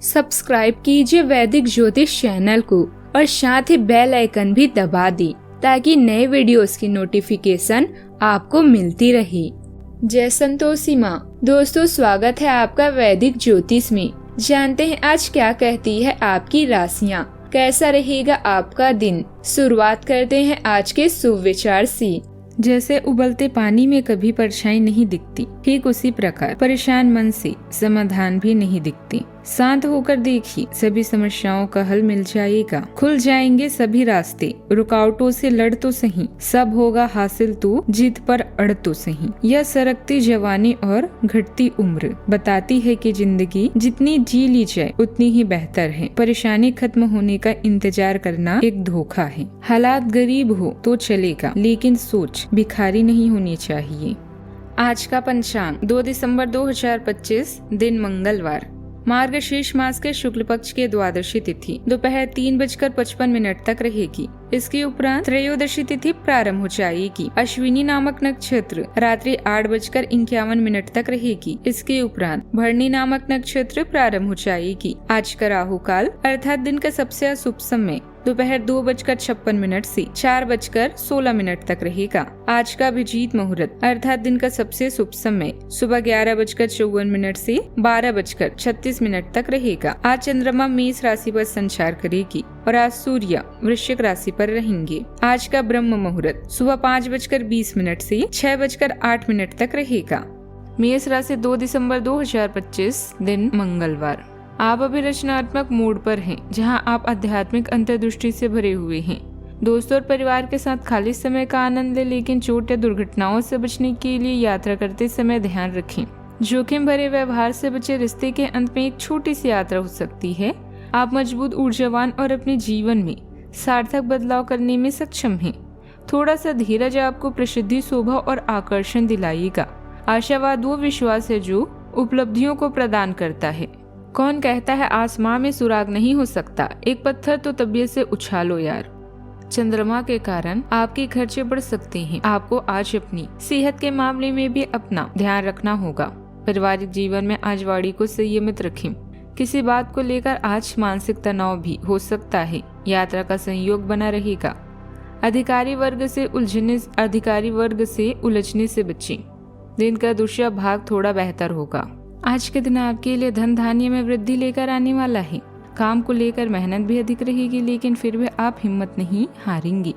Subscribe कीजिए वैदिक ज्योतिष चैनल को और साथ ही बेल आइकन भी दबा दी ताकि नए वीडियोस की नोटिफिकेशन आपको मिलती रहे। जय संतोषी माँ। दोस्तों, स्वागत है आपका वैदिक ज्योतिष में। जानते हैं आज क्या कहती है आपकी राशियाँ, कैसा रहेगा आपका दिन। शुरुआत करते हैं आज के शुभ विचार से। जैसे उबलते पानी में कभी परछाई नहीं दिखती, ठीक उसी प्रकार परेशान मन से समाधान भी नहीं दिखती। शांत होकर देखिए, सभी समस्याओं का हल मिल जाएगा। खुल जाएंगे सभी रास्ते। रुकावटों से लड़ तो सही, सब होगा हासिल तो जीत पर अड़ तो सही। यह सरकती जवानी और घटती उम्र बताती है कि जिंदगी जितनी जी ली जाए उतनी ही बेहतर है। परेशानी खत्म होने का इंतजार करना एक धोखा है। हालात गरीब हो तो चलेगा, लेकिन सोच भिखारी नहीं होनी चाहिए। आज का पंचांग 2 दिसंबर 2025, दिन मंगलवार। मार्गशीर्ष मास के शुक्ल पक्ष के द्वादशी तिथि दोपहर 3:55 तक रहेगी। इसके उपरांत त्रयोदशी तिथि प्रारंभ हो जाएगी। अश्विनी नामक नक्षत्र रात्रि 8:51 तक रहेगी। इसके उपरांत भरणी नामक नक्षत्र प्रारंभ हो जाएगी। आज का राहु काल अर्थात दिन का सबसे अशुभ समय दोपहर 2:56 से 4:16 तक रहेगा। आज का अभिजीत मुहूर्त अर्थात दिन का सबसे शुभ समय सुबह 11:54 से 12:36 तक रहेगा। आज चंद्रमा मेष राशि पर संचार करेगी और आज सूर्य वृश्चिक राशि पर रहेंगे। आज का ब्रह्म मुहूर्त सुबह 5:20 से 6:08 तक रहेगा। मेष राशि 2 दिसंबर 2025, दिन मंगलवार। आप अभी रचनात्मक मोड पर हैं, जहां आप आध्यात्मिक अंतर्दृष्टि से भरे हुए हैं। दोस्तों और परिवार के साथ खाली समय का आनंद लें, लेकिन चोट या दुर्घटनाओं से बचने के लिए यात्रा करते समय ध्यान रखें। जोखिम भरे व्यवहार से बचे। रिश्ते के अंत में एक छोटी सी यात्रा हो सकती है। आप मजबूत, ऊर्जावान और अपने जीवन में सार्थक बदलाव करने में सक्षम हैं। थोड़ा सा धीरज आपको प्रसिद्धि, शोभा और आकर्षण दिलाएगा। आशावाद वो विश्वास है जो उपलब्धियों को प्रदान करता है। कौन कहता है आसमां में सुराग नहीं हो सकता, एक पत्थर तो तबीयत से उछालो यार। चंद्रमा के कारण आपके खर्चे बढ़ सकते हैं। आपको आज अपनी सेहत के मामले में भी अपना ध्यान रखना होगा। पारिवारिक जीवन में आज वाणी को संयमित रखें। किसी बात को लेकर आज मानसिक तनाव भी हो सकता है। यात्रा का संयोग बना रहेगा। अधिकारी वर्ग से उलझने से बचें। दिन का दूसरा भाग थोड़ा बेहतर होगा। आज के दिन आपके लिए धन धान्य में वृद्धि लेकर आने वाला है। काम को लेकर मेहनत भी अधिक रहेगी, लेकिन फिर भी आप हिम्मत नहीं हारेंगे।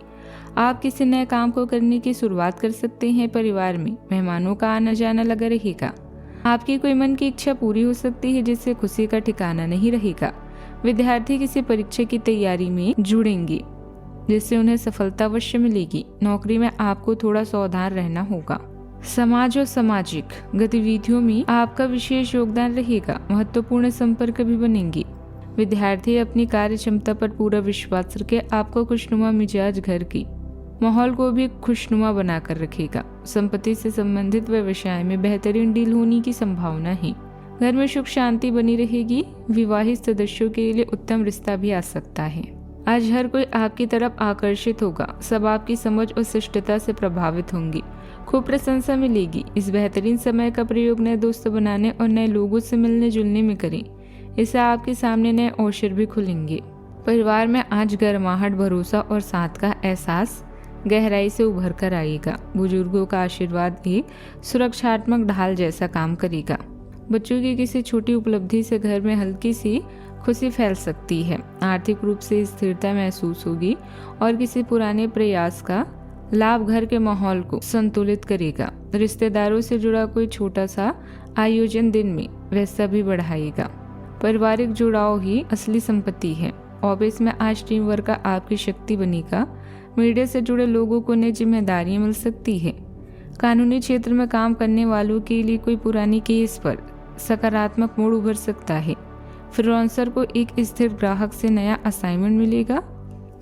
आप किसी नए काम को करने की शुरुआत कर सकते हैं। परिवार में मेहमानों का आना जाना लगा रहेगा। आपकी कोई मन की इच्छा पूरी हो सकती है, जिससे खुशी का ठिकाना नहीं रहेगा। विद्यार्थी किसी परीक्षा की तैयारी में जुड़ेंगे, जिससे उन्हें सफलता अवश्य मिलेगी। नौकरी में आपको थोड़ा सावधान रहना होगा। समाज और सामाजिक गतिविधियों में आपका विशेष योगदान रहेगा। महत्वपूर्ण संपर्क भी बनेंगे। विद्यार्थी अपनी कार्य क्षमता पर पूरा विश्वास रखे। आपको खुशनुमा मिजाज घर की माहौल को भी खुशनुमा बनाकर रखेगा। संपत्ति से संबंधित व्यवसाय में बेहतरीन डील होने की संभावना है। घर में सुख शांति बनी रहेगी। विवाहित सदस्यों के लिए उत्तम रिश्ता भी आ सकता है। आज हर कोई आपकी तरफ आकर्षित होगा। सब आपकी समझ और शिष्टता से प्रभावित होंगे। खूब प्रशंसा मिलेगी। इस बेहतरीन समय का प्रयोग नए दोस्त बनाने और नए लोगों से मिलने जुलने में करें। इससे आपके सामने नए अवसर भी खुलेंगे। परिवार में आज गर्माहट, भरोसा और साथ का एहसास गहराई से उभर कर आएगा। बुजुर्गों का आशीर्वाद एक सुरक्षात्मक ढाल जैसा काम करेगा। बच्चों की किसी छोटी उपलब्धि से घर में हल्की सी खुशी फैल सकती है। आर्थिक रूप से स्थिरता महसूस होगी और किसी पुराने प्रयास का लाभ घर के माहौल को संतुलित करेगा। रिश्तेदारों से जुड़ा कोई छोटा सा आयोजन दिन में व्यस्तता भी बढ़ाएगा। पारिवारिक जुड़ाव ही असली संपत्ति है। ऑफिस में आज टीम वर्क का आपकी शक्ति बनेगा। मीडिया से जुड़े लोगों को नई जिम्मेदारियां मिल सकती है। कानूनी क्षेत्र में काम करने वालों के लिए कोई पुरानी केस पर सकारात्मक मोड़ उभर सकता है। फ्रीलांसर को एक स्थिर ग्राहक से नया असाइनमेंट मिलेगा।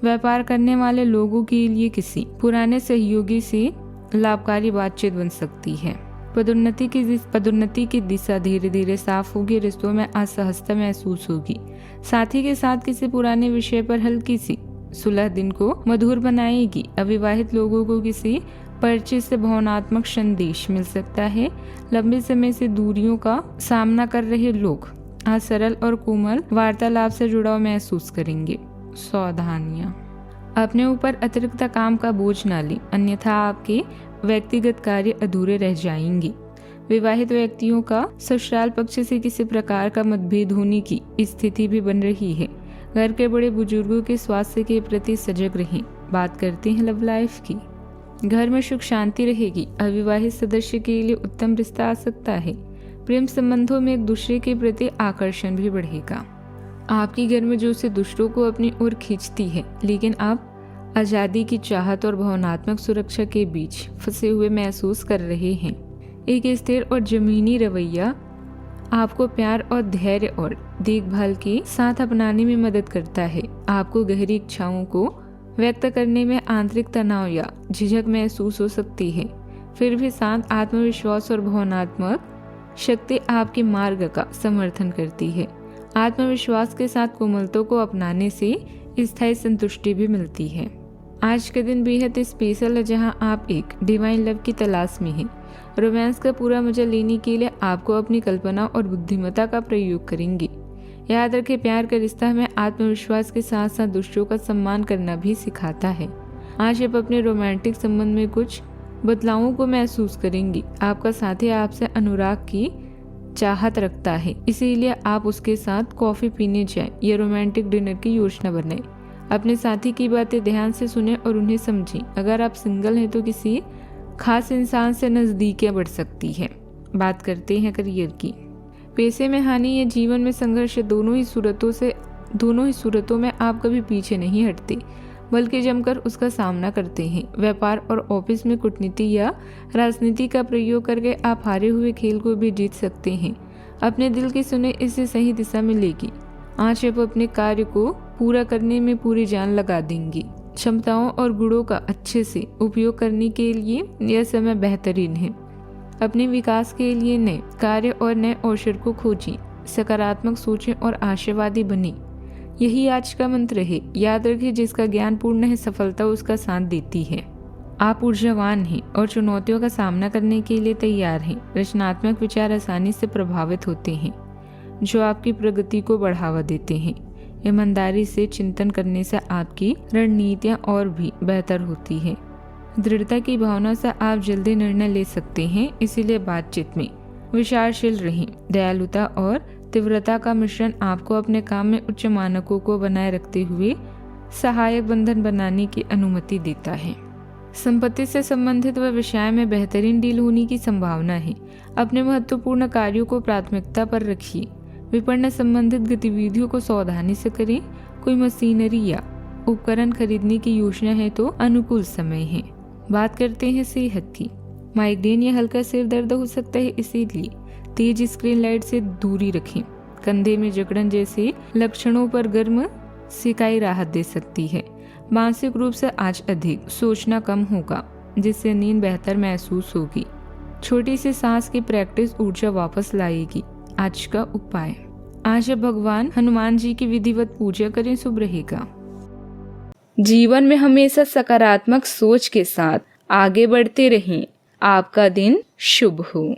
व्यापार करने वाले लोगों के लिए किसी पुराने सहयोगी से लाभकारी बातचीत बन सकती है। पदोन्नति की दिशा धीरे धीरे साफ होगी। रिश्तों में असहजता महसूस होगी। साथी के साथ किसी पुराने विषय पर हल्की सी सुलह दिन को मधुर बनाएगी। अविवाहित लोगों को किसी परिचय से भावनात्मक संदेश मिल सकता है। लंबे समय से दूरियों का सामना कर रहे लोग आज सरल और कोमल वार्तालाप से जुड़ाव महसूस करेंगे। सावधानियां, अपने ऊपर अतिरिक्त काम का बोझ न लें, अन्यथा आपके व्यक्तिगत कार्य अधूरे रह जाएंगे। विवाहित व्यक्तियों का ससुराल पक्ष से किसी प्रकार का मतभेद होने की स्थिति भी बन रही है। घर के बड़े बुजुर्गों के स्वास्थ्य के प्रति सजग रहें। बात करते हैं लव लाइफ की। घर में सुख शांति रहेगी। अविवाहित सदस्य के लिए उत्तम रिश्ता आ सकता है। प्रेम संबंधों में एक दूसरे के प्रति आकर्षण भी बढ़ेगा। आपकी घर में जो से दूसरों को अपनी ओर खींचती है, लेकिन आप आजादी की चाहत और भावनात्मक सुरक्षा के बीच फंसे हुए महसूस कर रहे हैं। एक स्थिर और जमीनी रवैया आपको प्यार और धैर्य और देखभाल के साथ अपनाने में मदद करता है। आपको गहरी इच्छाओं को व्यक्त करने में आंतरिक तनाव या झिझक महसूस हो सकती है। फिर भी शांत आत्मविश्वास और भावनात्मक शक्ति आपके मार्ग का समर्थन करती है। आत्मविश्वास के साथ कोमलता को अपनाने से स्थायी संतुष्टि भी मिलती है। आज का दिन बेहद स्पेशल है, जहां आप एक डिवाइन लव की तलाश में हैं। रोमांस का पूरा मजा लेने के लिए आपको अपनी कल्पना और बुद्धिमत्ता का प्रयोग करेंगे। याद रखें, प्यार का रिश्ता हमें आत्मविश्वास के साथ साथ दूसरों का सम्मान करना भी सिखाता है। आज आप अपने रोमांटिक संबंध में कुछ बदलावों को महसूस करेंगे। आपका साथी आपसे अनुराग की चाहत रखता है, इसीलिए आप उसके साथ कॉफी पीने जाएं या रोमांटिक डिनर की योजना बनाएं। अपने साथी की बातें ध्यान से सुनें और उन्हें समझें। अगर आप सिंगल हैं तो किसी खास इंसान से नजदीकियां बढ़ सकती है। बात करते हैं करियर की। पैसे में हानि या जीवन में संघर्ष, दोनों ही सूरतों में आप कभी पीछे नहीं हटते, बल्कि जमकर उसका सामना करते हैं। व्यापार और ऑफिस में कूटनीति या राजनीति का प्रयोग करके आप हारे हुए खेल को भी जीत सकते हैं। अपने दिल की सुने, इससे सही दिशा मिलेगी। आज आप अपने कार्य को पूरा करने में पूरी जान लगा देंगी। क्षमताओं और गुणों का अच्छे से उपयोग करने के लिए यह समय बेहतरीन है। अपने विकास के लिए नए कार्य और नए अवसर को खोजें। सकारात्मक सोचें और आशावादी बने। यही आज का मंत्र है। याद रखिए, जिसका ज्ञान पूर्ण है, सफलता उसका साथ देती है। आप ऊर्जावान हैं और चुनौतियों का सामना करने के लिए तैयार हैं। रचनात्मक विचार आसानी से प्रभावित होते हैं, जो आपकी प्रगति को बढ़ावा देते हैं। ईमानदारी से चिंतन करने से आपकी रणनीतियां और भी बेहतर होती है। दृढ़ता की भावना से आप जल्दी निर्णय ले सकते हैं, इसीलिए बातचीत में विचारशील रहें। दयालुता और तीव्रता का मिश्रण आपको अपने काम में उच्च मानकों को बनाए रखते हुए सहायक बंधन बनाने की अनुमति देता है। संपत्ति से संबंधित व्यवसाय में बेहतरीन डील होने की संभावना है। अपने महत्वपूर्ण कार्यों को प्राथमिकता पर रखिए। विपणन संबंधित गतिविधियों को सावधानी से करें। कोई मशीनरी या उपकरण खरीदने की योजना है तो अनुकूल समय है। बात करते हैं सेहत की। माइग्रेन या हल्का सिर दर्द हो सकता है, इसीलिए तेज स्क्रीन लाइट से दूरी रखें। कंधे में जकड़न जैसे लक्षणों पर गर्म सिकाई राहत दे सकती है। मानसिक रूप से आज अधिक सोचना कम होगा, जिससे नींद बेहतर महसूस होगी। छोटी सी सांस की प्रैक्टिस ऊर्जा वापस लाएगी। आज का उपाय, आज भगवान हनुमान जी की विधिवत पूजा करें, शुभ रहेगा। जीवन में हमेशा सकारात्मक सोच के साथ आगे बढ़ते रहें। आपका दिन शुभ हो।